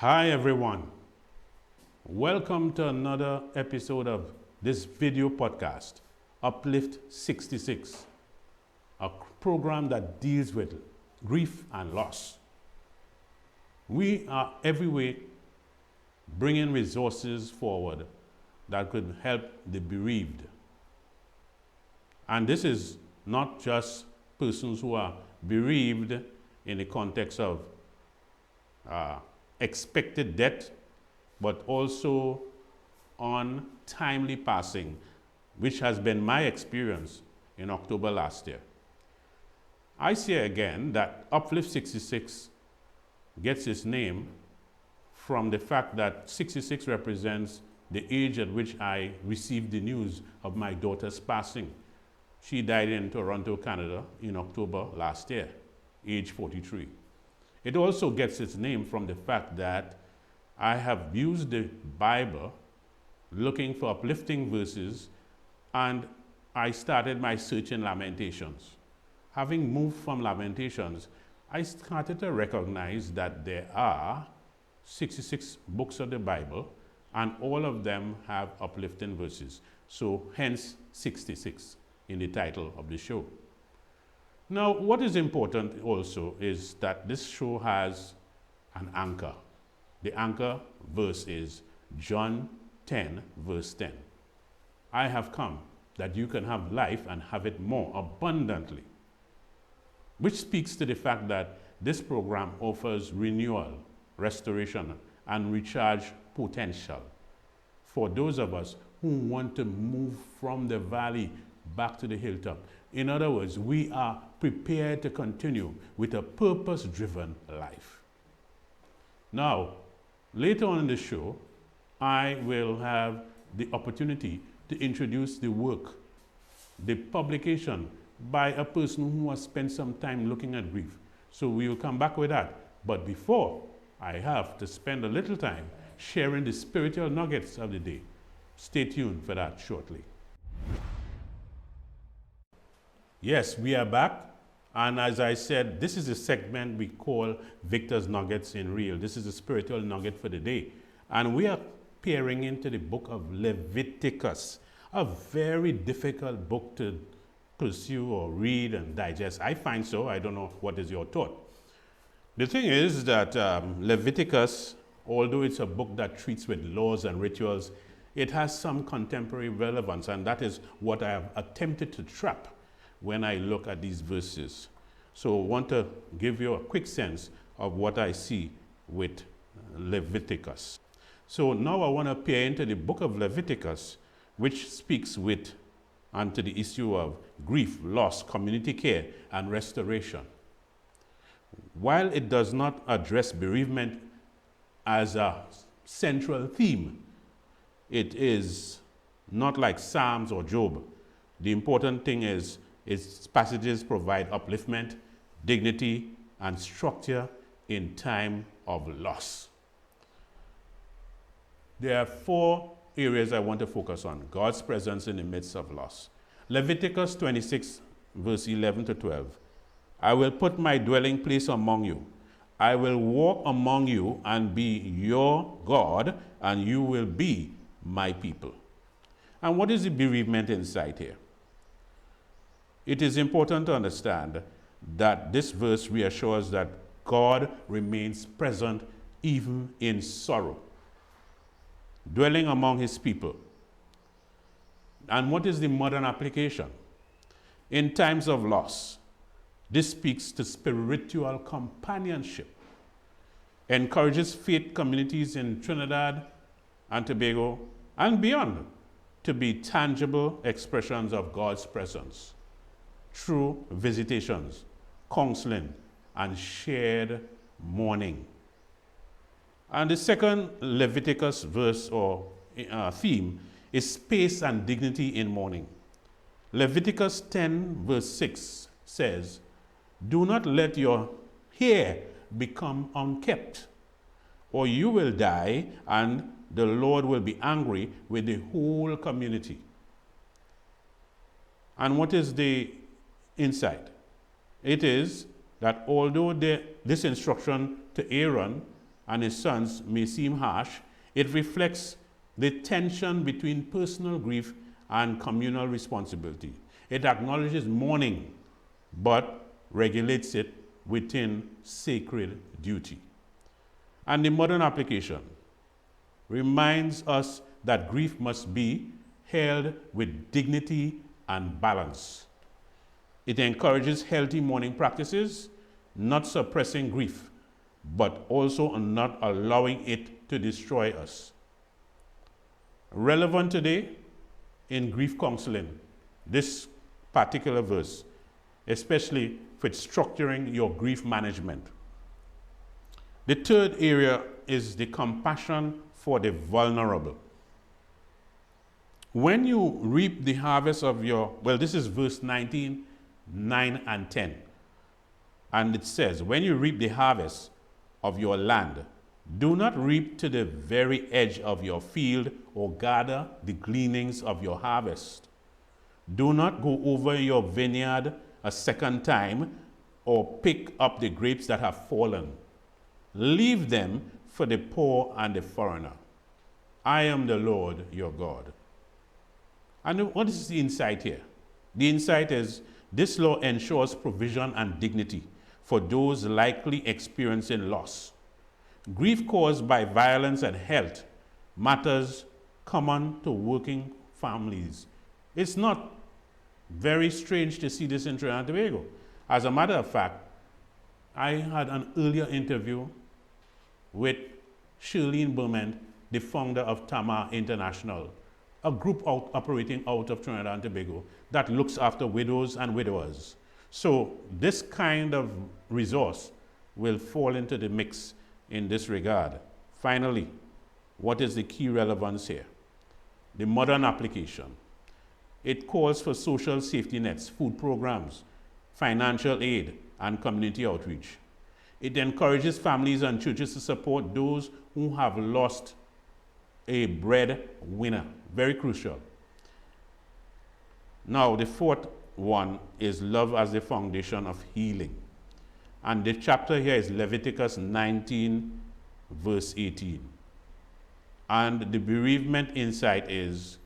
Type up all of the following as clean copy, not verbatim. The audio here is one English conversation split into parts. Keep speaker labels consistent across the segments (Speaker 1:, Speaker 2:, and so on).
Speaker 1: Hi everyone, welcome to another episode of this video podcast, Uplift 66, a program that deals with grief and loss. We are every week bringing resources forward that could help the bereaved. And this is not just persons who are bereaved in the context of expected death, but also untimely passing, which has been my experience in October last year. I say again that Uplift 66 gets its name from the fact that 66 represents the age at which I received the news of my daughter's passing. She died in Toronto, Canada in October last year, age 43. It also gets its name from the fact that I have used the Bible looking for uplifting verses, and I started my search in Lamentations. Having moved from Lamentations, I started to recognize that there are 66 books of the Bible, and all of them have uplifting verses. So hence 66 in the title of the show. Now, what is important also is that this show has an anchor. The anchor verse is John 10, verse 10. I have come that you can have life and have it more abundantly, which speaks to the fact that this program offers renewal, restoration, and recharge potential for those of us who want to move from the valley back to the hilltop. In other words, we are prepared to continue with a purpose-driven life. Now, later on in the show, I will have the opportunity to introduce the work, the publication by a person who has spent some time looking at grief. So we will come back with that. But before, I have to spend a little time sharing the spiritual nuggets of the day. Stay tuned for that shortly. Yes, we are back. And as I said, this is a segment we call Victor's Nuggets in Real. This is a spiritual nugget for the day. And we are peering into the book of Leviticus, a very difficult book to pursue or read and digest. I find so. I don't know what is your thought. The thing is that Leviticus, although it's a book that treats with laws and rituals, it has some contemporary relevance, and that is what I have attempted to trap when I look at these verses. So I want to give you a quick sense of what I see with Leviticus. So now I want to peer into the book of Leviticus, which speaks with and to the issue of grief, loss, community care, and restoration. While it does not address bereavement as a central theme, it is not like Psalms or Job. The important thing is its passages provide upliftment, dignity, and structure in time of loss. There are 4 areas I want to focus on. God's presence in the midst of loss. Leviticus 26, verse 11 to 12. I will put my dwelling place among you. I will walk among you and be your God, and you will be my people. And what is the bereavement insight here? It is important to understand that this verse reassures that God remains present even in sorrow, dwelling among his people. And what is the modern application? In times of loss, this speaks to spiritual companionship, encourages faith communities in Trinidad and Tobago and beyond to be tangible expressions of God's presence through visitations, counseling, and shared mourning. And the second Leviticus verse or theme is space and dignity in mourning. Leviticus 10 verse 6 says, do not let your hair become unkempt, or you will die and the Lord will be angry with the whole community. And what is the insight? It is that although this instruction to Aaron and his sons may seem harsh, it reflects the tension between personal grief and communal responsibility. It acknowledges mourning, but regulates it within sacred duty. And the modern application reminds us that grief must be held with dignity and balance. It encourages healthy mourning practices, not suppressing grief, but also not allowing it to destroy us. Relevant today in grief counseling, this particular verse, especially for structuring your grief management. The third area is the compassion for the vulnerable. When you reap the harvest of your, well, this is verse 19, 9 and 10. And it says, when you reap the harvest of your land, do not reap to the very edge of your field or gather the gleanings of your harvest. Do not go over your vineyard a second time or pick up the grapes that have fallen. Leave them for the poor and the foreigner. I am the Lord your God. And what is the insight here? The insight is this law ensures provision and dignity for those likely experiencing loss. Grief caused by violence and health matters common to working families. It's not very strange to see this in Trinidad and Tobago. As a matter of fact, I had an earlier interview with Shirlene Berman, the founder of Tamar International, a group operating out of Trinidad and Tobago that looks after widows and widowers. So this kind of resource will fall into the mix in this regard. Finally, what is the key relevance here? The modern application. It calls for social safety nets, food programs, financial aid, and community outreach. It encourages families and churches to support those who have lost a breadwinner. Very crucial. Now, the fourth one is love as the foundation of healing. And the chapter here is Leviticus 19, verse 18. And the bereavement insight is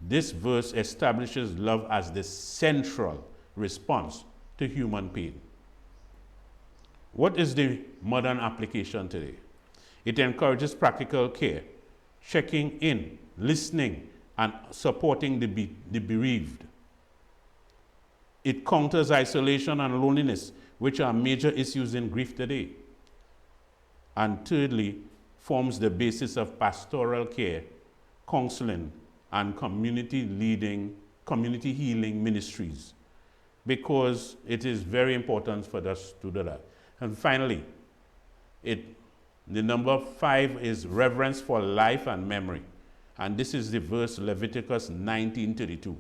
Speaker 1: this verse establishes love as the central response to human pain. What is the modern application today? It encourages practical care, checking in, listening, and supporting the bereaved. It counters isolation and loneliness, which are major issues in grief today. And thirdly, forms the basis of pastoral care, counseling, and community healing ministries, because it is very important for us to do that. And finally, the number 5 is reverence for life and memory. And this is the verse Leviticus 19:32.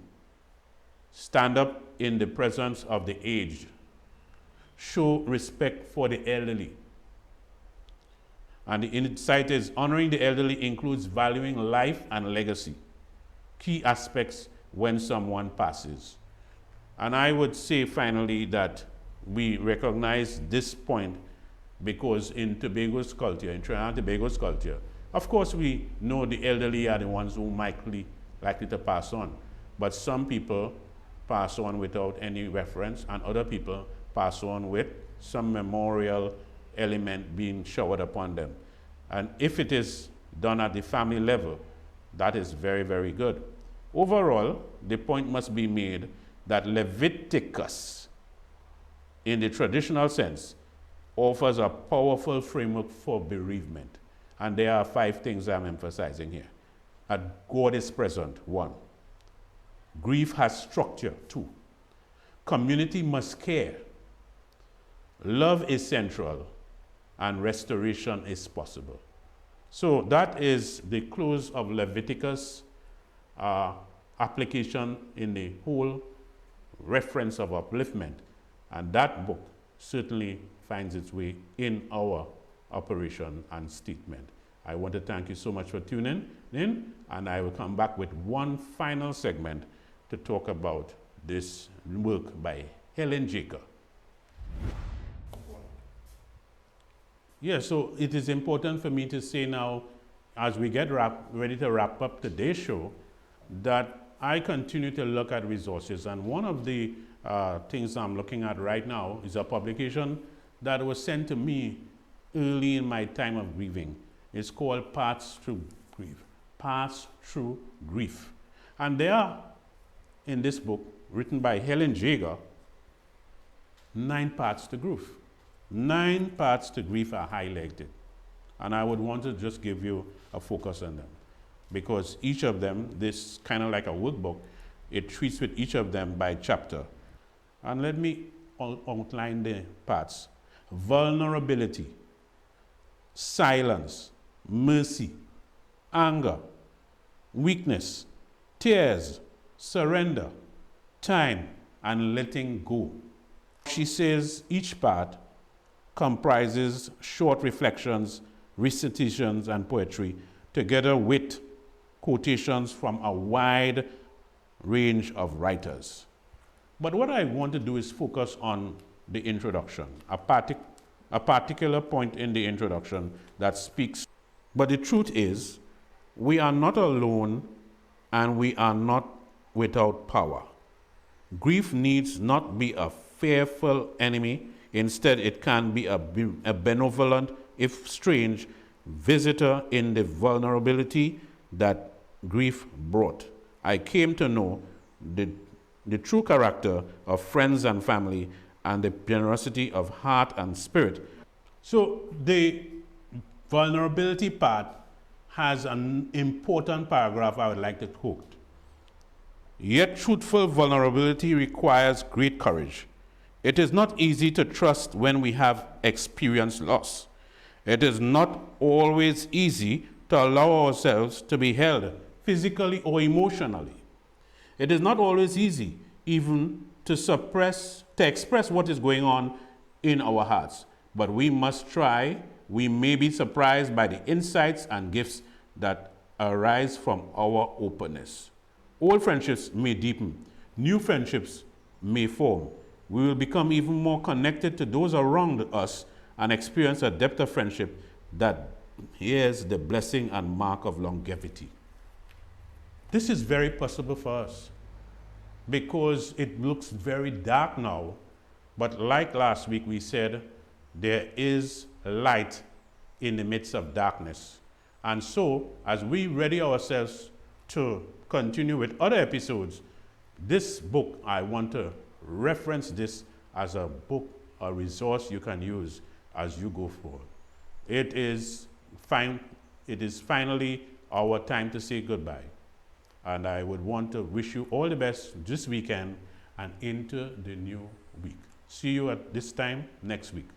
Speaker 1: Stand up in the presence of the aged. Show respect for the elderly. And the insight is honoring the elderly includes valuing life and legacy, key aspects when someone passes. And I would say finally that we recognize this point because in Tobago's culture, in Trinidad and Tobago's culture, of course we know the elderly are the ones who likely to pass on, but some people pass on without any reference and other people pass on with some memorial element being showered upon them. And if it is done at the family level, that is very, very good. Overall, the point must be made that Leviticus, in the traditional sense, offers a powerful framework for bereavement. And there are 5 things I'm emphasizing here. That God is present, 1. Grief has structure, 2. Community must care. Love is central, and restoration is possible. So that is the close of Leviticus application in the whole reference of upliftment. And that book certainly finds its way in our operation and statement. I want to thank you so much for tuning in, and I will come back with one final segment to talk about this work by Helen Jacob. Yeah, so it is important for me to say now, as we get ready to wrap up today's show, that I continue to look at resources. And one of the things I'm looking at right now is a publication that was sent to me early in my time of grieving. It's called Paths Through Grief. Paths Through Grief. And there are, in this book, written by Helen Jager, 9 paths to grief. 9 paths to grief are highlighted. And I would want to just give you a focus on them. Because each of them, this kind of like a workbook, it treats with each of them by chapter. And let me outline the parts. Vulnerability, silence, mercy, anger, weakness, tears, surrender, time, and letting go. She says each part comprises short reflections, recitations, and poetry, together with quotations from a wide range of writers. But what I want to do is focus on the introduction, a particular point in the introduction that speaks. But the truth is, we are not alone and we are not without power. Grief needs not be a fearful enemy. Instead, it can be a benevolent, if strange, visitor in the vulnerability that grief brought. I came to know the true character of friends and family and the generosity of heart and spirit. So the vulnerability part has an important paragraph I would like to quote. Yet truthful vulnerability requires great courage. It is not easy to trust when we have experienced loss. It is not always easy to allow ourselves to be held physically or emotionally. It is not always easy even to express what is going on in our hearts. But we must try. We may be surprised by the insights and gifts that arise from our openness. Old friendships may deepen. New friendships may form. We will become even more connected to those around us and experience a depth of friendship that is the blessing and mark of longevity. This is very possible for us because it looks very dark now, but like last week we said, there is light in the midst of darkness. And so, as we ready ourselves to continue with other episodes, this book, I want to reference this as a book, a resource you can use as you go forward. It is finally our time to say goodbye. And I would want to wish you all the best this weekend and into the new week. See you at this time next week.